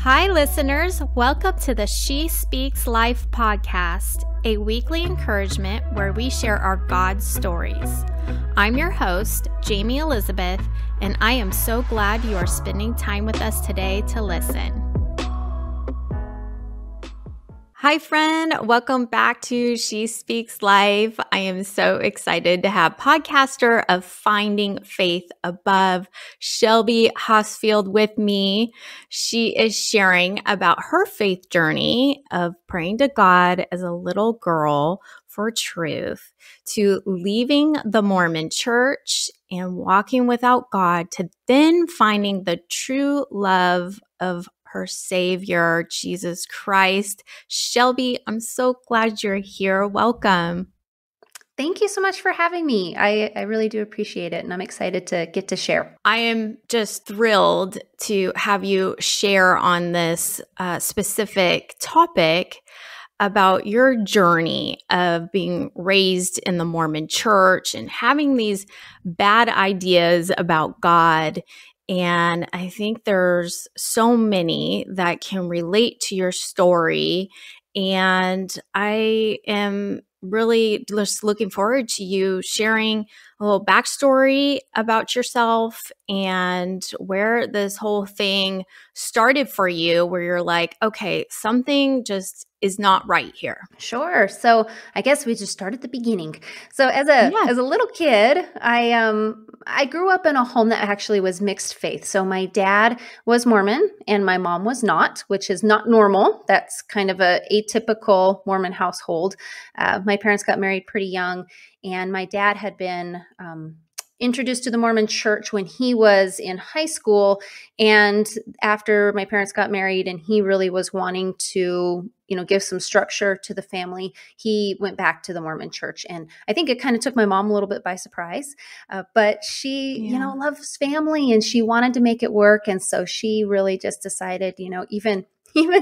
Hi, listeners. Welcome to the She Speaks Life podcast, a weekly encouragement where we share our God stories. I'm your host, Jayme Elizabeth, and I am so glad you are spending time with us today to listen. Hi, friend. Welcome back to She Speaks Life. I am so excited to have podcaster of Finding Faith Above, Shelby Hohsfield, with me. She is sharing about her faith journey of praying to God as a little girl for truth, to leaving the Mormon church and walking without God, to then finding the true love of her Savior, Jesus Christ. Shelby, I'm so glad you're here. Welcome. Thank you so much for having me. I really do appreciate it, and I'm excited to get to share. I am just thrilled to have you share on this specific topic about your journey of being raised in the Mormon church and having these bad ideas about God. And I think there's so many that can relate to your story. And I am really just looking forward to you sharing a little backstory about yourself and where this whole thing started for you, where you're like, okay, something just is not right here. Sure. So I guess we just start at the beginning. So as a little kid, I grew up in a home that actually was mixed faith. So my dad was Mormon and my mom was not, which is not normal. That's kind of a atypical Mormon household. My parents got married pretty young, and my dad had been introduced to the Mormon church when he was in high school. And after my parents got married and he really was wanting to, give some structure to the family, he went back to the Mormon church. And I think it kind of took my mom a little bit by surprise, but she, loves family and she wanted to make it work. And so she really just decided, even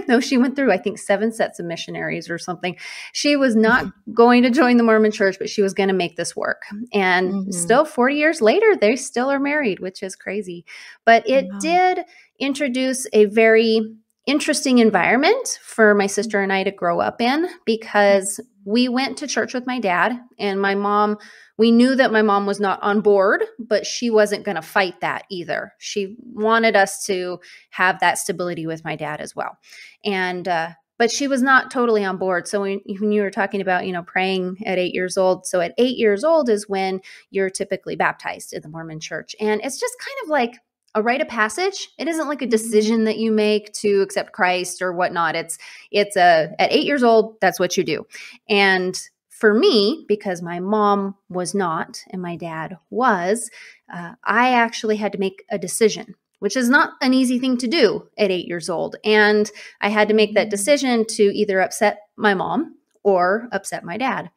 though she went through, I think, 7 sets of missionaries or something, she was not going to join the Mormon church, but she was going to make this work. And still 40 years later, they still are married, which is crazy. But it did introduce a very interesting environment for my sister and I to grow up in, because we went to church with my dad and my mom. We knew that my mom was not on board, but she wasn't going to fight that either. She wanted us to have that stability with my dad as well. And, but she was not totally on board. So when you were talking about, praying at 8 years old. So at 8 years old is when you're typically baptized in the Mormon church. And it's just kind of like a rite of passage. It isn't like a decision that you make to accept Christ or whatnot. At 8 years old, that's what you do. And for me, because my mom was not and my dad was, I actually had to make a decision, which is not an easy thing to do at 8 years old. And I had to make that decision to either upset my mom or upset my dad.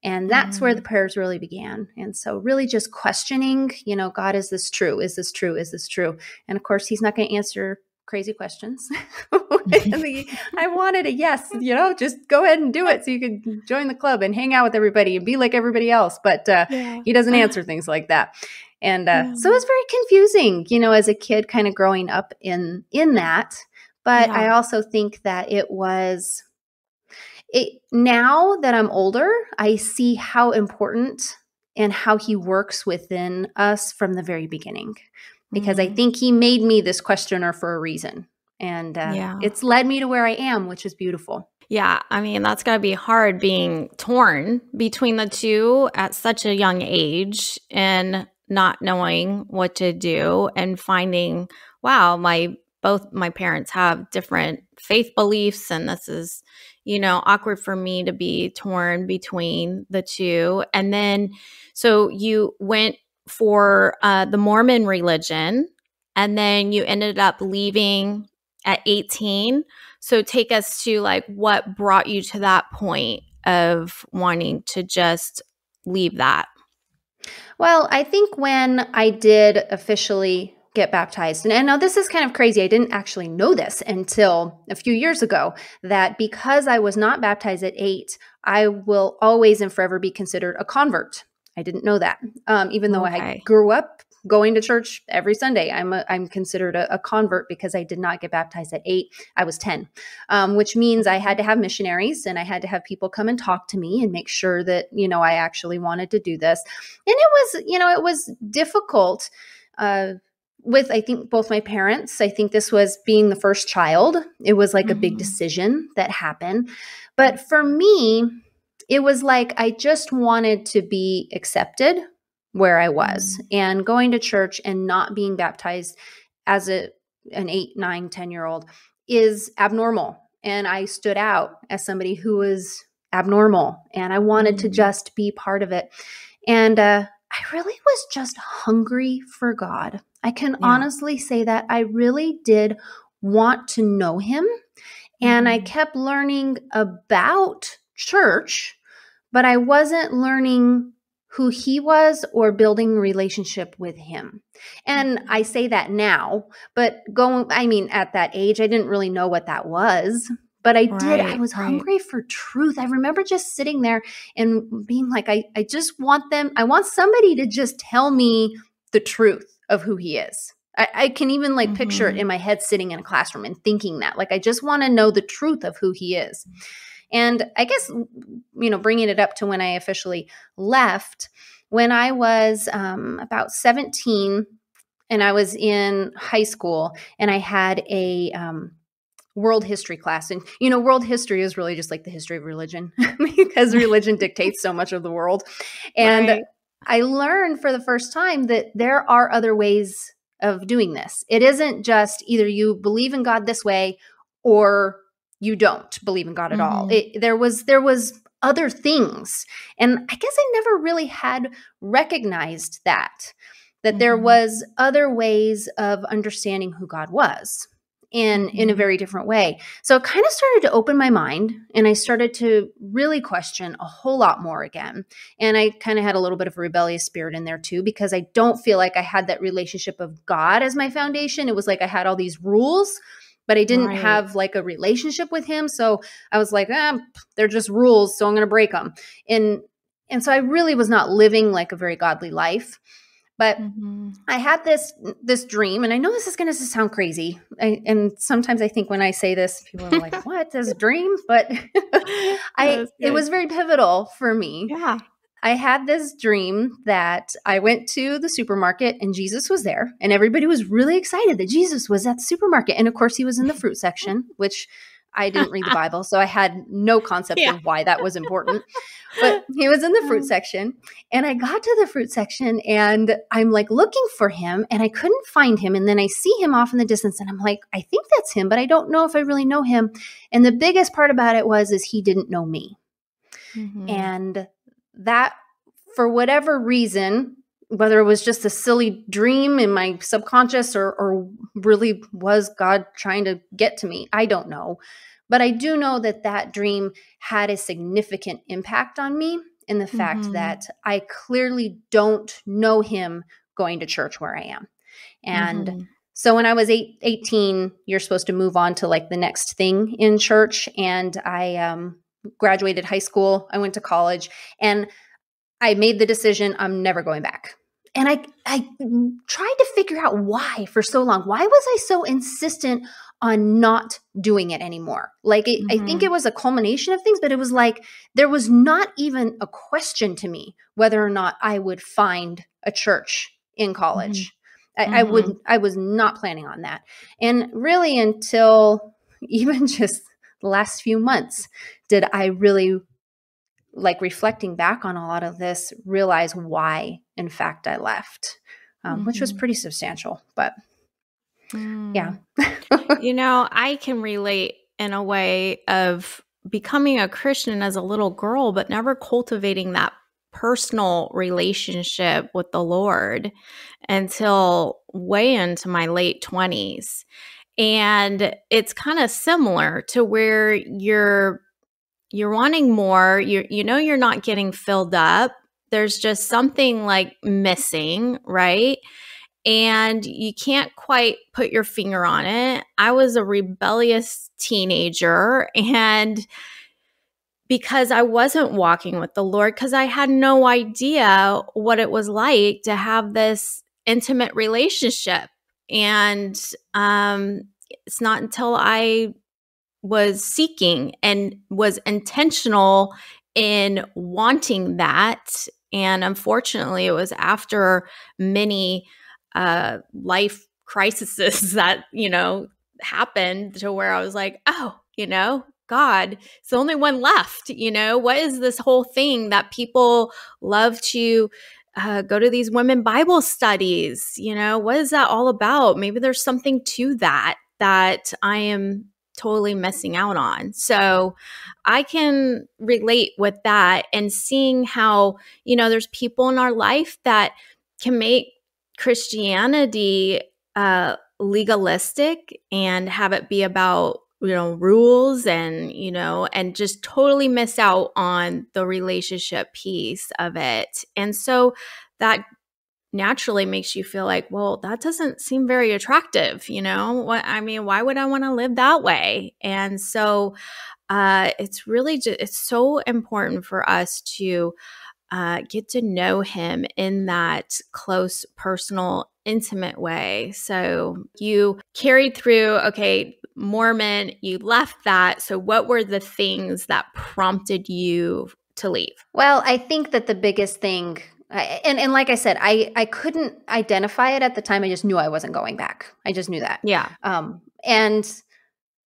And that's where the prayers really began. And so really just questioning, God, is this true? Is this true? Is this true? And of course, he's not going to answer crazy questions. I wanted a yes, just go ahead and do it so you could join the club and hang out with everybody and be like everybody else. But he doesn't answer things like that. And so it's very confusing, as a kid kind of growing up in that. But I also think that now that I'm older, I see how important and how he works within us from the very beginning, because I think he made me this questioner for a reason. And it's led me to where I am, which is beautiful. Yeah. I mean, that's got to be hard being torn between the two at such a young age and not knowing what to do and finding, wow, both my parents have different faith beliefs, and this is, awkward for me to be torn between the two. And then, so you went for the Mormon religion, and then you ended up leaving at 18. So take us to what brought you to that point of wanting to just leave that. Well, I think when I did officially get baptized, and I know this is kind of crazy, I didn't actually know this until a few years ago, that because I was not baptized at 8, I will always and forever be considered a convert. I didn't know that, even though I grew up going to church every Sunday. I'm considered a convert because I did not get baptized at 8. I was 10, which means I had to have missionaries and I had to have people come and talk to me and make sure that, I actually wanted to do this. And it was difficult, with, I think, both my parents. I think this was being the first child. It was like a big decision that happened. But for me, it was like I just wanted to be accepted where I was, and going to church and not being baptized as an 8, 9, 10-year-old is abnormal. And I stood out as somebody who was abnormal, and I wanted to just be part of it. And I really was just hungry for God. I can honestly say that I really did want to know him. And I kept learning about church, but I wasn't learning who he was or building a relationship with him. And I say that now, but at that age, I didn't really know what that was. But I did. I was hungry for truth. I remember just sitting there and being like, I just want somebody to just tell me the truth of who he is. I can even picture it in my head sitting in a classroom and thinking that, I just want to know the truth of who he is. And I guess, bringing it up to when I officially left, when I was about 17 and I was in high school, and I had a world history class. And, world history is really just like the history of religion because religion dictates so much of the world. And I learned for the first time that there are other ways of doing this. It isn't just either you believe in God this way or you don't believe in God at all. There was other things. And I guess I never really had recognized that there was other ways of understanding who God was. In a very different way. So it kind of started to open my mind, and I started to really question a whole lot more again. And I kind of had a little bit of a rebellious spirit in there too, because I don't feel like I had that relationship of God as my foundation. It was like I had all these rules, but I didn't have a relationship with him. So I was like, they're just rules, so I'm going to break them. And so I really was not living a very godly life. But I had this dream, and I know this is going to sound crazy. And sometimes I think when I say this, people are like, what, this dream? But it was very pivotal for me. Yeah. I had this dream that I went to the supermarket and Jesus was there, and everybody was really excited that Jesus was at the supermarket. And of course, he was in the fruit section, which I didn't read the Bible, so I had no concept of why that was important. But he was in the fruit section, and I got to the fruit section, and I'm looking for him, and I couldn't find him. And then I see him off in the distance, and I'm like, I think that's him, but I don't know if I really know him. And the biggest part about it is he didn't know me. And that, for whatever reason, whether it was just a silly dream in my subconscious or really was God trying to get to me, I don't know. But I do know that dream had a significant impact on me in the fact that I clearly don't know him going to church where I am. And so when I was 18, you're supposed to move on to the next thing in church. And I graduated high school. I went to college, and I made the decision I'm never going back. And I tried to figure out why for so long. Why was I so insistent on not doing it anymore? I think it was a culmination of things, but it was there was not even a question to me whether or not I would find a church in college. I was not planning on that. And really until even just the last few months did I really, reflecting back on a lot of this, realize why, in fact, I left, which was pretty substantial. But yeah. I can relate in a way of becoming a Christian as a little girl, but never cultivating that personal relationship with the Lord until way into my late 20s. And it's kind of similar to where you're wanting more, you're not getting filled up. There's just something missing, right? And you can't quite put your finger on it. I was a rebellious teenager, and because I wasn't walking with the Lord, because I had no idea what it was like to have this intimate relationship. And it's not until I was seeking and was intentional in wanting that. And unfortunately, it was after many life crises that, happened to where I was like, oh, God, it's the only one left. What is this whole thing that people love to go to these women Bible studies? What is that all about? Maybe there's something to that I am totally missing out on. So I can relate with that, and seeing how, there's people in our life that can make Christianity legalistic and have it be about, rules and, and just totally miss out on the relationship piece of it. And so that naturally makes you feel like, well, that doesn't seem very attractive. Why would I want to live that way? And so it's really it's so important for us to get to know him in that close, personal, intimate way. So you carried through, okay, Mormon, you left that. So what were the things that prompted you to leave? Well, I think that the biggest thing, and like I said, I couldn't identify it at the time. I just knew I wasn't going back. I just knew that. Yeah.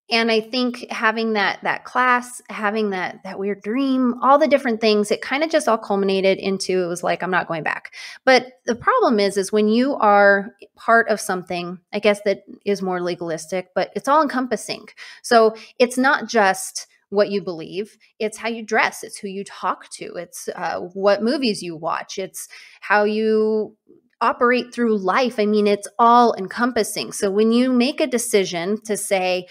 And I think having that class, having that weird dream, all the different things, it kind of just all culminated into, it was like, I'm not going back. But the problem is when you are part of something, I guess that is more legalistic, but it's all encompassing. So it's not just what you believe, it's how you dress, it's who you talk to, it's what movies you watch, it's how you operate through life. I mean, it's all encompassing. So when you make a decision to say,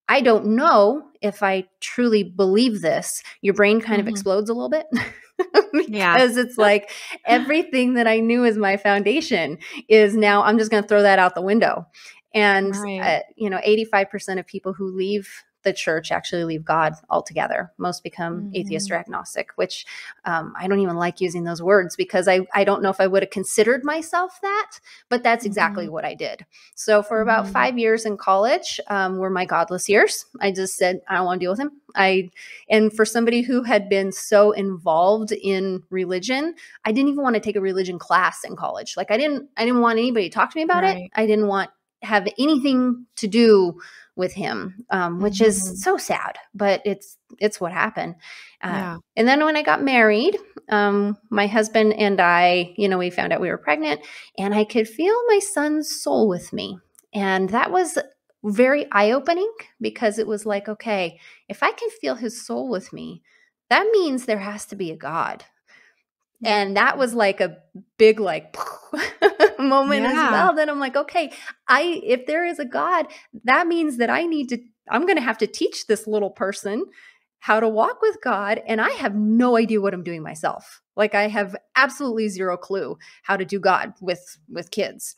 I don't know if I truly believe this, your brain kind of explodes a little bit. Because it's like everything that I knew as my foundation is now, I'm just going to throw that out the window. And, 85% of people who leave the church actually leave God altogether. Most become atheist or agnostic, which I don't even like using those words because I don't know if I would have considered myself that, but that's exactly what I did. So for about 5 years in college were my godless years. I just said, I don't want to deal with him. And for somebody who had been so involved in religion, I didn't even want to take a religion class in college. Like I didn't want anybody to talk to me about it. I didn't want have anything to do with him, which is so sad, but it's what happened. And then when I got married, my husband and I, we found out we were pregnant, and I could feel my son's soul with me. And that was very eye-opening because it was like, okay, if I can feel his soul with me, that means there has to be a God. And that was like a big moment as well. Then I'm like, okay, if there is a God, that means that I'm going to have to teach this little person how to walk with God. And I have no idea what I'm doing myself. Like I have absolutely zero clue how to do God with kids.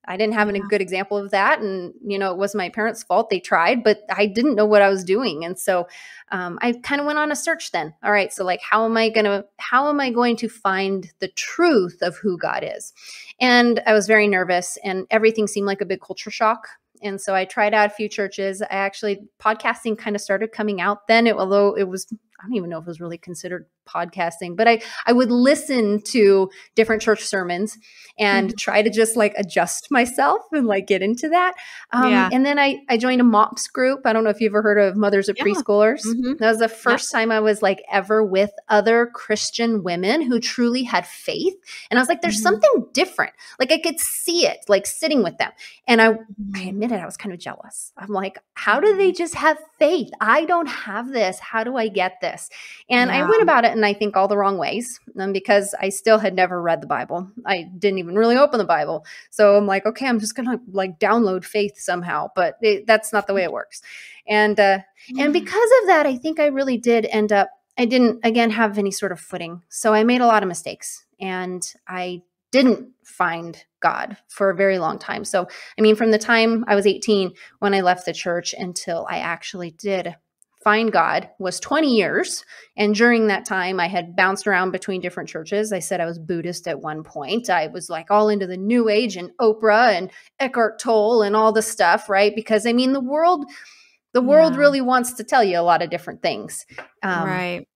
I didn't have a good example of that. And, it was my parents' fault. They tried, but I didn't know what I was doing. And so I kind of went on a search then. All right. So like, how am I going to find the truth of who God is? And I was very nervous and everything seemed like a big culture shock. And so I tried out a few churches. Podcasting kind of started coming out then, although it was, I don't even know if it was really considered podcasting, but I would listen to different church sermons and try to just like adjust myself and like get into that. And then I joined a MOPS group. I don't know if you've ever heard of Mothers of Preschoolers. That was the first time I was like ever with other Christian women who truly had faith. And I was like, there's something different. Like I could see it like sitting with them. And I admitted I was kind of jealous. I'm like, how do they just have faith? I don't have this. How do I get this? And I went about it in, I think, all the wrong ways because I still had never read the Bible. I didn't even really open the Bible. So I'm like, okay, I'm just going to like download faith somehow, but that's not the way it works. And because of that, I think I really did end up, I didn't, again, have any sort of footing. So I made a lot of mistakes and I didn't find God for a very long time. So, I mean, from the time I was 18 when I left the church until I actually did find God was 20 years. And during that time, I had bounced around between different churches. I said I was Buddhist at one point. I was like all into the New Age and Oprah and Eckhart Tolle and all the stuff, right? Because I mean, the world really wants to tell you a lot of different things. Right.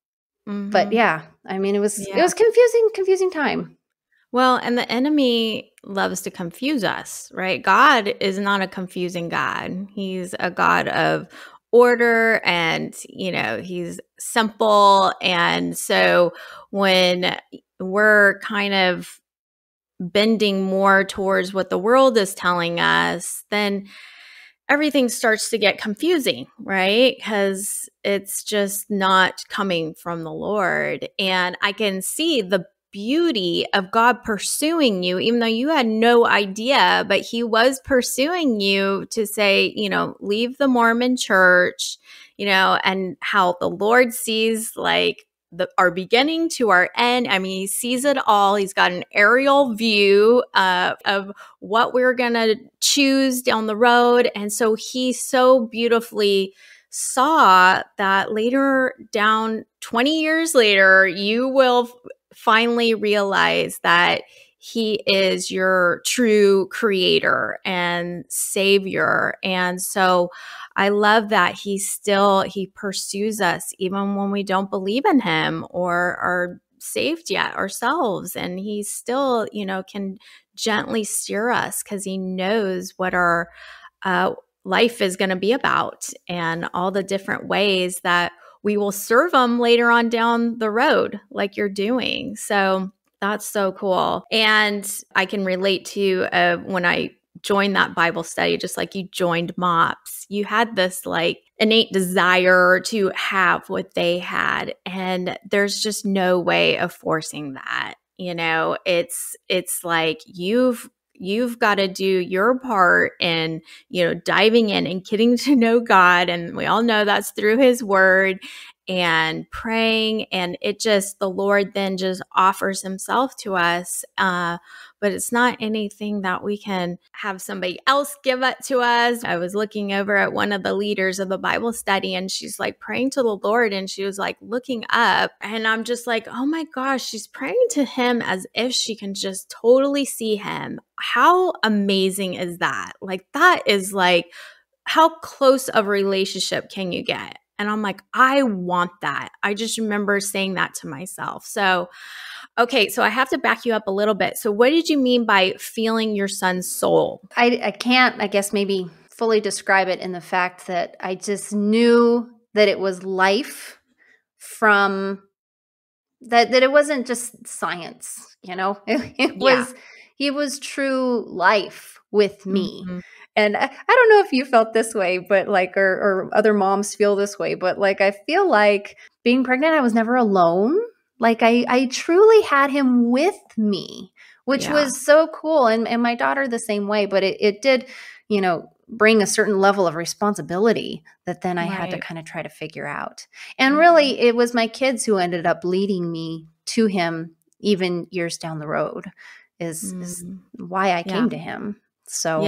Mm-hmm. But yeah, I mean, it was confusing time. Well, and the enemy loves to confuse us, right? God is not a confusing God. He's a God of order, and, he's simple. And so when we're kind of bending more towards what the world is telling us, then everything starts to get confusing, right? Because it's just not coming from the Lord. And I can see the beauty of God pursuing you, even though you had no idea, but he was pursuing you to say, leave the Mormon church, and how the Lord sees like our beginning to our end. I mean, he sees it all. He's got an aerial view of what we're going to choose down the road. And so he so beautifully saw that later down, 20 years later, you will finally realize that he is your true creator and savior. And so I love that he pursues us even when we don't believe in him or are saved yet ourselves. And he still, can gently steer us because he knows what our life is going to be about and all the different ways that we will serve him later on down the road, like you're doing. So that's so cool. And I can relate to when I joined that Bible study, just like you joined MOPS, you had this like innate desire to have what they had. And there's just no way of forcing that. It's like you've got to do your part in, diving in and getting to know God. And we all know that's through his word and praying. And the Lord then just offers himself to us. But it's not anything that we can have somebody else give it to us. I was looking over at one of the leaders of the Bible study, and she's like praying to the Lord, and she was like looking up, and I'm just like, oh my gosh, she's praying to him as if she can just totally see him. How amazing is that? Like, that is like, how close of a relationship can you get? And I'm like, I want that. I just remember saying that to myself. So, okay, so I have to back you up a little bit. So what did you mean by feeling your son's soul? I can't, I guess, maybe fully describe it in the fact that I just knew that it was life from that it wasn't just science, He was true life with me. Mm-hmm. And I don't know if you felt this way, but like, or other moms feel this way, but like, I feel like being pregnant, I was never alone. Like I truly had him with me, which was so cool. And my daughter the same way, but it did, bring a certain level of responsibility that then I had to kind of try to figure out. And really, it was my kids who ended up leading me to him even years down the road is why I came to him. So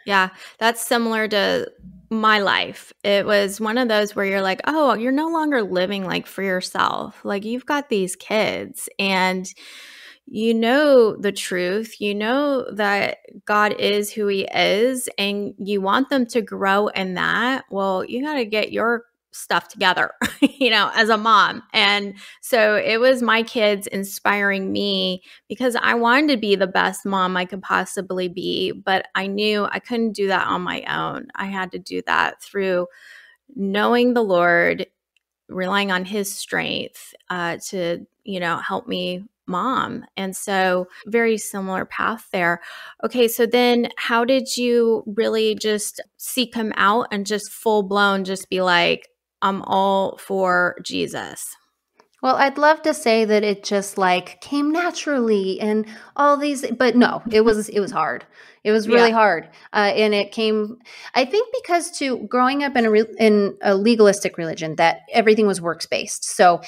yeah, that's similar to my life. It was one of those where you're like, oh, you're no longer living like for yourself. Like, you've got these kids and you know the truth. You know that God is who he is and you want them to grow in that. Well, you got to get your stuff together, as a mom. And so it was my kids inspiring me because I wanted to be the best mom I could possibly be, but I knew I couldn't do that on my own. I had to do that through knowing the Lord, relying on his strength to, help me mom. And so very similar path there. Okay. So then how did you really just seek him out and just full blown just be like, I'm all for Jesus? Well, I'd love to say that it just like came naturally and all these, but no, it was hard. It was really hard. And it came, I think, because growing up in a legalistic religion that everything was works-based. So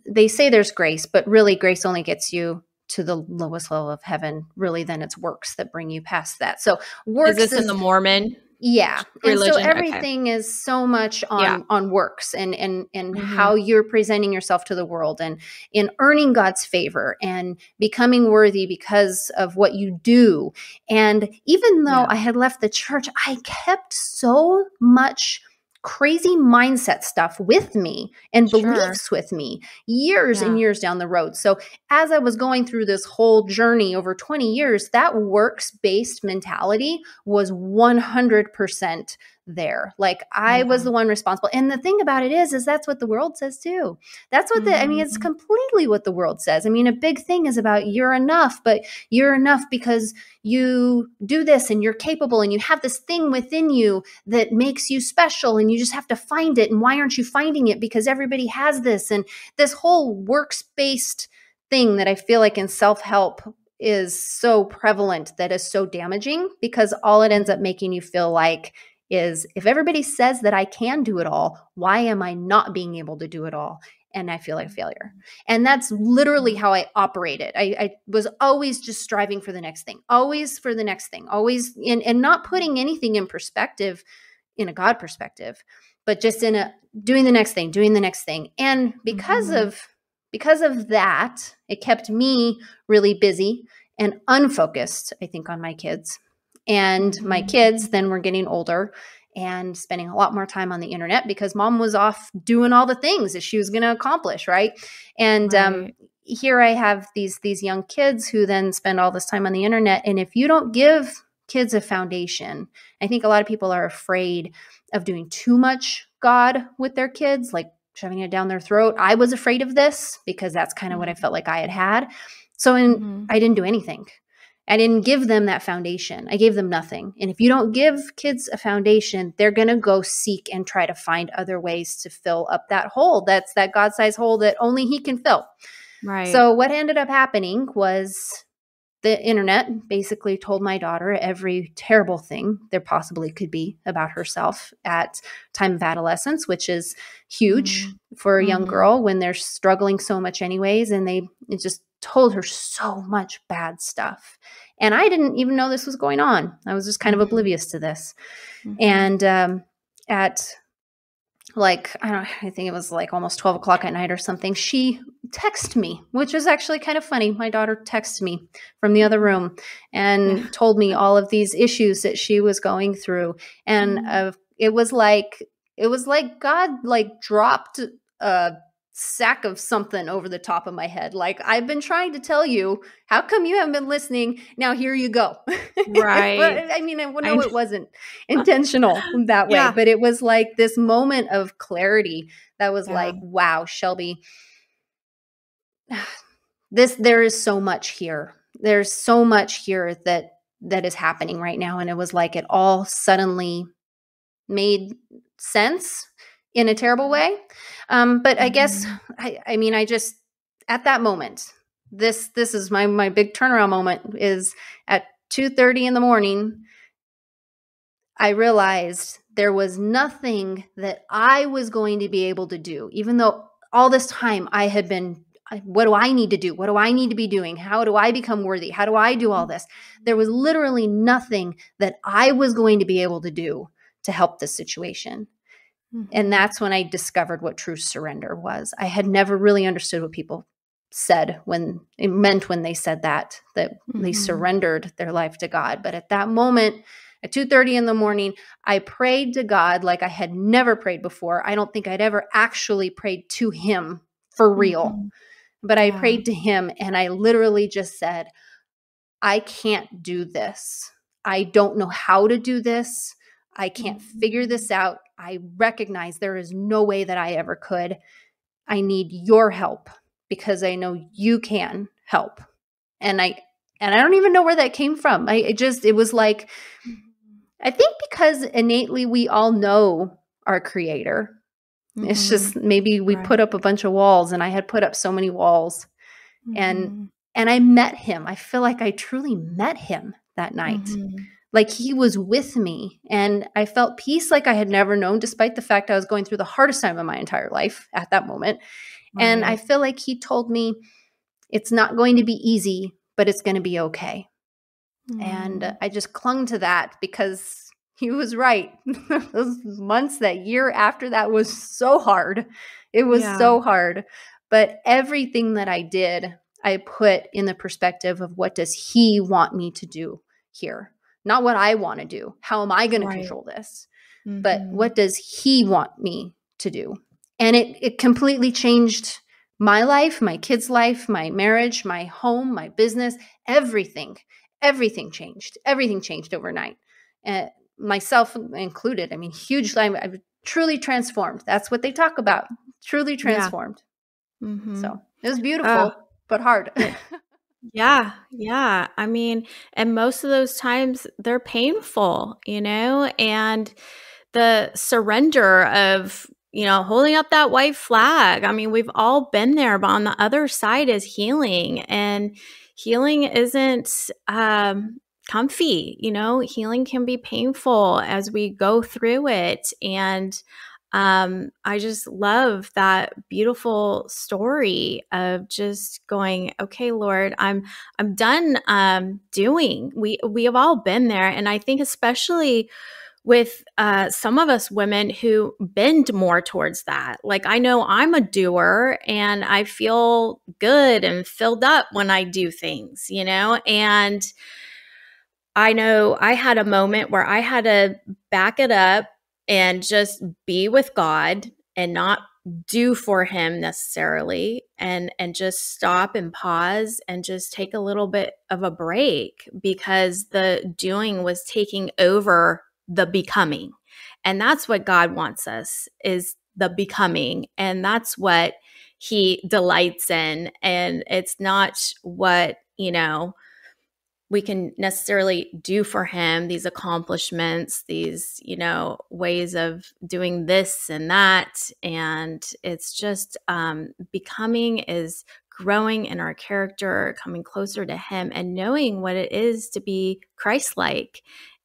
they say there's grace, but really grace only gets you to the lowest level of heaven. Really, then it's works that bring you past that. So works is this in the Mormon? Yeah. And so Religion, okay. everything is so much on works and how you're presenting yourself to the world and in earning God's favor and becoming worthy because of what you do. And even though I had left the church, I kept so much crazy mindset stuff with me and beliefs with me years and years down the road. So as I was going through this whole journey over 20 years, that works-based mentality was 100% there. Like I was the one responsible. And the thing about it is that's what the world says too. That's what it's completely what the world says. I mean, a big thing is about you're enough, but you're enough because you do this and you're capable and you have this thing within you that makes you special and you just have to find it. And why aren't you finding it? Because everybody has this. And this whole works-based thing that I feel like in self-help is so prevalent that is so damaging, because all it ends up making you feel like is, if everybody says that I can do it all, why am I not being able to do it all? And I feel like a failure. And that's literally how I operated. I was always just striving for the next thing, always for the next thing, always and not putting anything in perspective, in a God perspective, but just in a doing the next thing. And because of that, it kept me really busy and unfocused, I think, on my kids. And my kids then were getting older and spending a lot more time on the internet because mom was off doing all the things that she was going to accomplish, right? And here I have these young kids who then spend all this time on the internet. And if you don't give kids a foundation, I think a lot of people are afraid of doing too much God with their kids, like shoving it down their throat. I was afraid of this because that's kind of what I felt like I had. So I didn't do anything. I didn't give them that foundation. I gave them nothing. And if you don't give kids a foundation, they're going to go seek and try to find other ways to fill up that hole. That's that God-sized hole that only he can fill. Right. So what ended up happening was the internet basically told my daughter every terrible thing there possibly could be about herself at time of adolescence, which is huge for a young girl when they're struggling so much anyways. And it just told her so much bad stuff. And I didn't even know this was going on. I was just kind of oblivious to this. And at like, I think it was like almost 12 o'clock at night or something, she texted me, which was actually kind of funny. My daughter texted me from the other room and told me all of these issues that she was going through. And it was like God like dropped a sack of something over the top of my head. Like, I've been trying to tell you, how come you haven't been listening? Now here you go. Right. But, I mean, no, it wasn't intentional that way, but it was like this moment of clarity that was like, wow, Shelby, there is so much here. There's so much here that is happening right now. And it was like, it all suddenly made sense in a terrible way. But I guess, I just, at that moment, this is my big turnaround moment, is at 2:30 in the morning, I realized there was nothing that I was going to be able to do, even though all this time I had been, what do I need to do? What do I need to be doing? How do I become worthy? How do I do all this? There was literally nothing that I was going to be able to do to help this situation. And that's when I discovered what true surrender was. I had never really understood what people said when it meant when they said that they surrendered their life to God. But at that moment, at 2:30 in the morning, I prayed to God like I had never prayed before. I don't think I'd ever actually prayed to him for real. But I prayed to him, and I literally just said, I can't do this. I don't know how to do this. I can't figure this out. I recognize there is no way that I ever could. I need your help because I know you can help. And I don't even know where that came from. It was like, I think because innately we all know our creator. It's just maybe we put up a bunch of walls, and I had put up so many walls, and I met him. I feel like I truly met him that night. Like he was with me, and I felt peace like I had never known, despite the fact I was going through the hardest time of my entire life at that moment. And I feel like he told me it's not going to be easy, but it's going to be okay. And I just clung to that because he was right. Those months, that year after that was so hard. It was so hard. But everything that I did, I put in the perspective of, what does he want me to do here? Not what I want to do. How am I going to control this? But what does he want me to do? And it completely changed my life, my kids' life, my marriage, my home, my business, everything. Everything changed. Everything changed overnight. Myself included. I mean, hugely. I've truly transformed. That's what they talk about. Truly transformed. So it was beautiful, but hard. Yeah. I mean, and most of those times they're painful, and the surrender of, holding up that white flag. I mean, we've all been there, but on the other side is healing, and healing isn't comfy. Healing can be painful as we go through it. And I just love that beautiful story of just going, okay, Lord, I'm done doing. We have all been there, and I think especially with some of us women who bend more towards that. Like, I know I'm a doer, and I feel good and filled up when I do things, and I know I had a moment where I had to back it up and just be with God and not do for him necessarily, and just stop and pause and just take a little bit of a break, because the doing was taking over the becoming. And that's what God wants us, is the becoming. And that's what he delights in. And it's not what, we can necessarily do for him, these accomplishments, these, ways of doing this and that. And it's just becoming is growing in our character, coming closer to him, and knowing what it is to be Christ-like,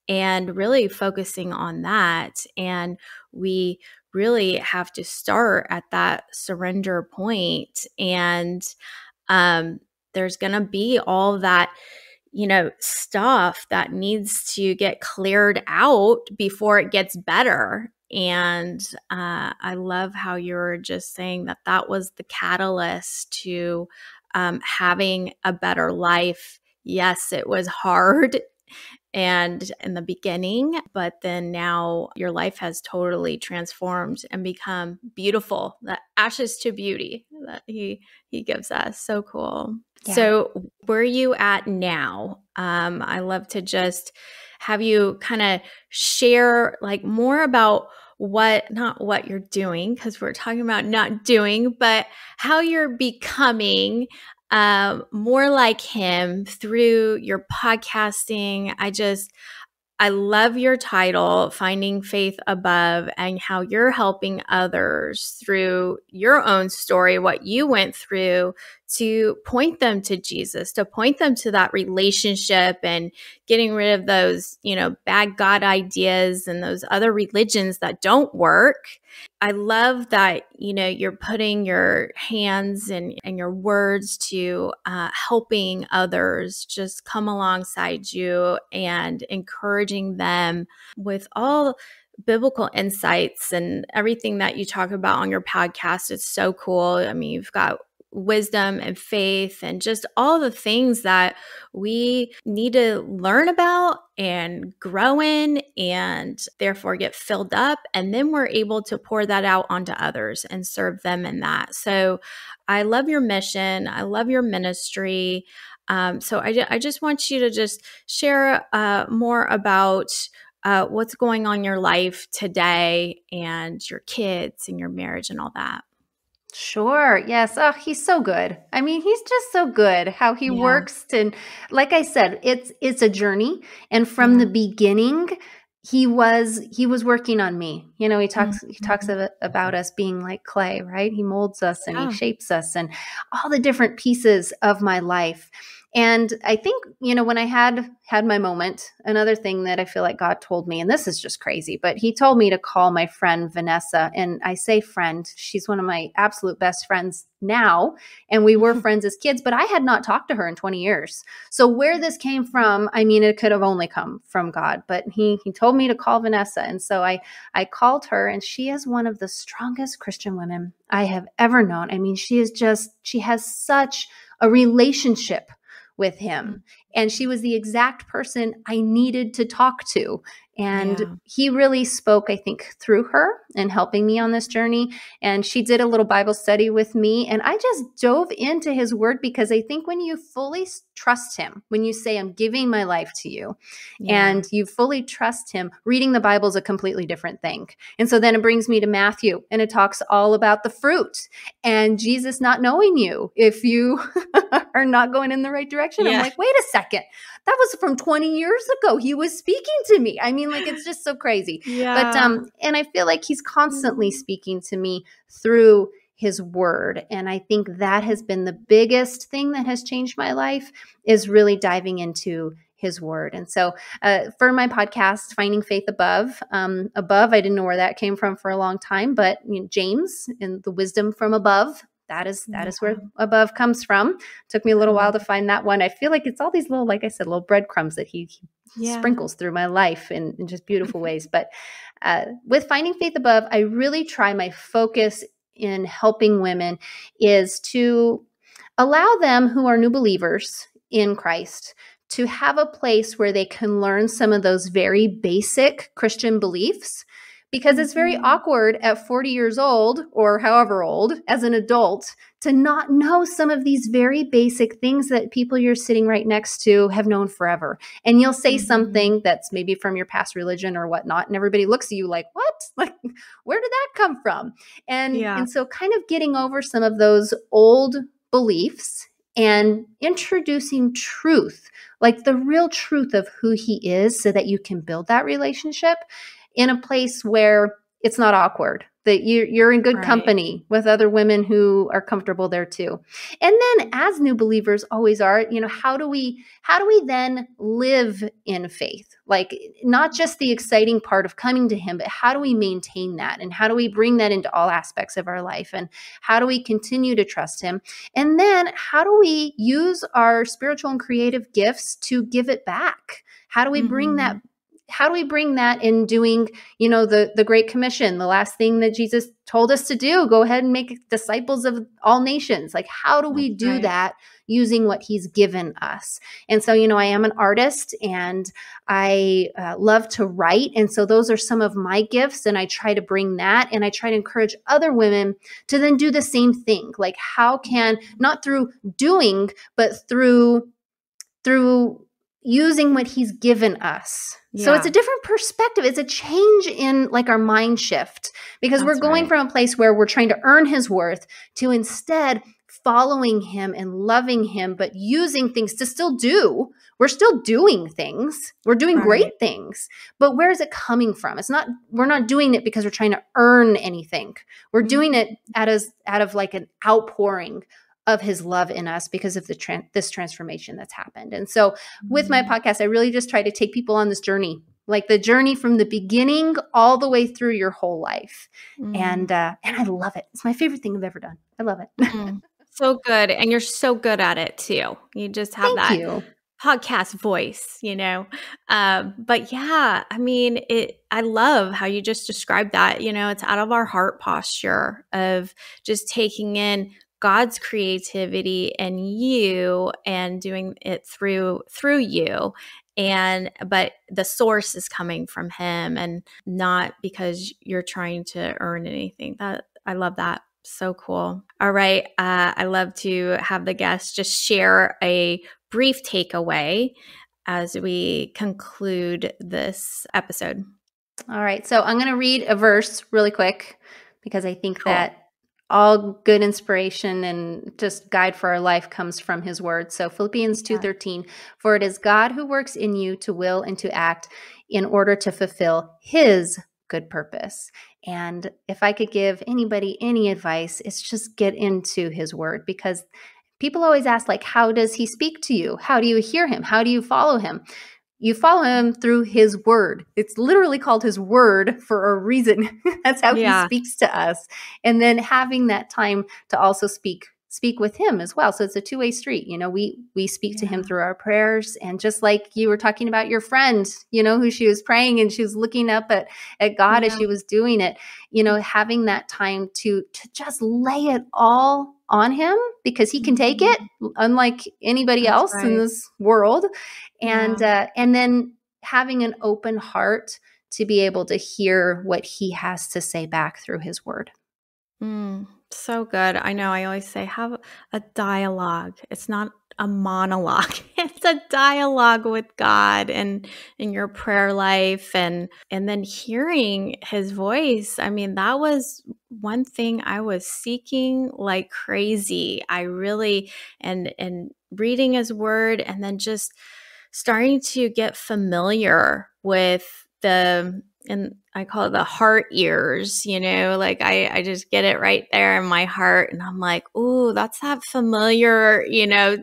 and really focusing on that. And we really have to start at that surrender point. And there's going to be all that, stuff that needs to get cleared out before it gets better. And I love how you're just saying that was the catalyst to having a better life. Yes, it was hard and in the beginning, but then now your life has totally transformed and become beautiful. That ashes to beauty that he gives us. So cool. Yeah. So where are you at now? I love to just have you kind of share like more about not what you're doing, because we're talking about not doing, but how you're becoming more like him through your podcasting. I love your title, Finding Faith Above, and how you're helping others through your own story, what you went through, to point them to Jesus, to point them to that relationship, and getting rid of those, bad God ideas and those other religions that don't work. I love that, you're putting your hands and your words to helping others just come alongside you and encouraging them with all biblical insights and everything that you talk about on your podcast. It's so cool. I mean, you've got wisdom and faith and just all the things that we need to learn about and grow in, and therefore get filled up. And then we're able to pour that out onto others and serve them in that. So I love your mission. I love your ministry. So I just want you to just share more about what's going on in your life today, and your kids and your marriage and all that. Sure. Yes. Oh, he's so good. I mean, he's just so good how he works. And like I said, it's a journey. And from the beginning, he was working on me. He talks about us being like clay, right? He molds us and he shapes us, and all the different pieces of my life. And I think, when I had my moment, another thing that I feel like God told me, and this is just crazy, but he told me to call my friend Vanessa. And I say friend, she's one of my absolute best friends now. And we were friends as kids, but I had not talked to her in 20 years. So where this came from, I mean, it could have only come from God, but he told me to call Vanessa. And so I called her, and she is one of the strongest Christian women I have ever known. I mean, she has such a relationship with him. And she was the exact person I needed to talk to. And he really spoke, I think, through her and helping me on this journey. And she did a little Bible study with me. And I just dove into his word, because I think when you fully trust him, when you say, I'm giving my life to you, and you fully trust him, reading the Bible is a completely different thing. And so then it brings me to Matthew, and it talks all about the fruit and Jesus not knowing you if you are not going in the right direction. I'm like, wait a second. That was from 20 years ago. He was speaking to me. I mean, like, it's just so crazy. But, and I feel like he's constantly speaking to me through his word. And I think that has been the biggest thing that has changed my life, is really diving into his word. And so for my podcast, Finding Faith Above, I didn't know where that came from for a long time, but James and the wisdom from above, that is where above comes from. Took me a little while to find that one. I feel like it's all these little, like I said, little breadcrumbs that he sprinkles through my life in just beautiful ways. But with Finding Faith Above, I really try, my focus in helping women is to allow them who are new believers in Christ to have a place where they can learn some of those very basic Christian beliefs. Because it's very awkward at 40 years old, or however old, as an adult, to not know some of these very basic things that people you're sitting right next to have known forever. And you'll say something that's maybe from your past religion or whatnot, and everybody looks at you like, what? Like, where did that come from? And so kind of getting over some of those old beliefs and introducing truth, like the real truth of who he is, so that you can build that relationship in a place where it's not awkward, that you're in good company with other women who are comfortable there too. And then, as new believers always are, how do we then live in faith? Like, not just the exciting part of coming to him, but how do we maintain that? And how do we bring that into all aspects of our life? And how do we continue to trust him? And then how do we use our spiritual and creative gifts to give it back? How do we bring that? How do we bring that in doing, the Great Commission, the last thing that Jesus told us to do, go ahead and make disciples of all nations? Like, how do we do that using what he's given us? And so, I am an artist, and I love to write. And so those are some of my gifts. And I try to bring that, and I try to encourage other women to then do the same thing. Like, how can, not through doing, but through using what he's given us. So it's a different perspective. It's a change in, like, our mind shift, because we're going from a place where we're trying to earn his worth to instead following him and loving him, but using things to still do. We're still doing things. We're doing great things, but where is it coming from? We're not doing it because we're trying to earn anything. We're doing it out of like an outpouring of his love in us because of this transformation that's happened. And so with my podcast, I really just try to take people on this journey, like the journey from the beginning all the way through your whole life. And I love it. It's my favorite thing I've ever done. I love it. So good. And you're so good at it too. You just have podcast voice, but yeah, I mean, I love how you just described that. It's out of our heart posture of just taking in God's creativity and you, and doing it through you. But the source is coming from him, and not because you're trying to earn anything. I love that. So cool. All right. I love to have the guests just share a brief takeaway as we conclude this episode. All right. So I'm going to read a verse really quick, because I think that all good inspiration and just guide for our life comes from his word. So Philippians 2:13, for it is God who works in you to will and to act in order to fulfill his good purpose. And if I could give anybody any advice, it's just get into his word, because people always ask, like, how does he speak to you? How do you hear him? How do you follow him? You follow him through his word. It's literally called his word for a reason. That's how he speaks to us. And then having that time to also speak with him as well. So it's a two-way street. We speak to him through our prayers. And just like you were talking about your friend, who she was praying and she was looking up at God as she was doing it, having that time to just lay it all on him, because he can take it, unlike anybody else in this world. And then having an open heart to be able to hear what he has to say back through his word. So good. I know I always say have a dialogue. It's not a monologue. It's a dialogue with God and in your prayer life, and then hearing his voice. I mean, that was one thing I was seeking like crazy. I really and reading his word, and then just starting to get familiar with and I call it the heart ears, like I just get it right there in my heart. And I'm like, ooh, that's that familiar,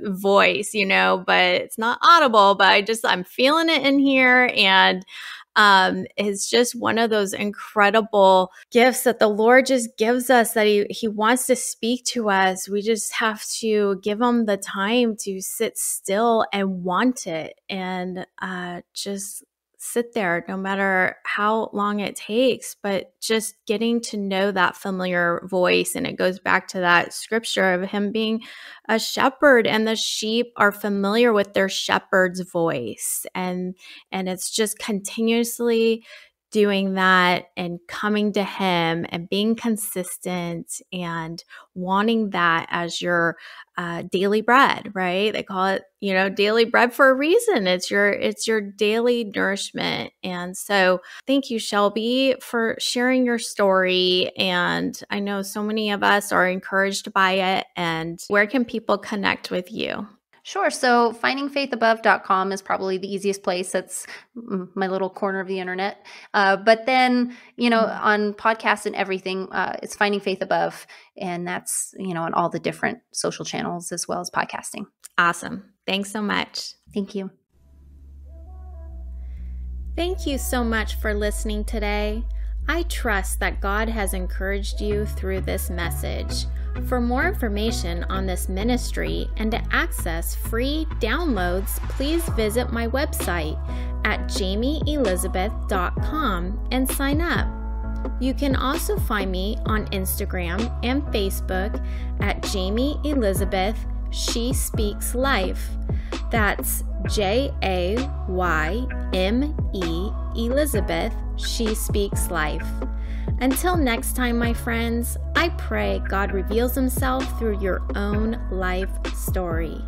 voice, but it's not audible, but I'm feeling it in here. And it's just one of those incredible gifts that the Lord just gives us, that he wants to speak to us. We just have to give him the time to sit still and want it, and just sit there no matter how long it takes, but just getting to know that familiar voice. And it goes back to that scripture of him being a shepherd, and the sheep are familiar with their shepherd's voice. And it's just continuously doing that and coming to him and being consistent and wanting that as your daily bread, right? They call it, daily bread for a reason. It's your daily nourishment. And so thank you, Shelby, for sharing your story. And I know so many of us are encouraged by it. And where can people connect with you? Sure. So findingfaithabove.com is probably the easiest place. That's my little corner of the internet. But then, on podcasts and everything, it's Finding Faith Above. And that's, on all the different social channels as well as podcasting. Awesome. Thanks so much. Thank you. Thank you so much for listening today. I trust that God has encouraged you through this message. For more information on this ministry and to access free downloads, please visit my website at jaymeelizabeth.com and sign up. You can also find me on Instagram and Facebook at Jayme Elizabeth She Speaks Life. That's JAYME Elizabeth She Speaks Life. Until next time, my friends, I pray God reveals himself through your own life story.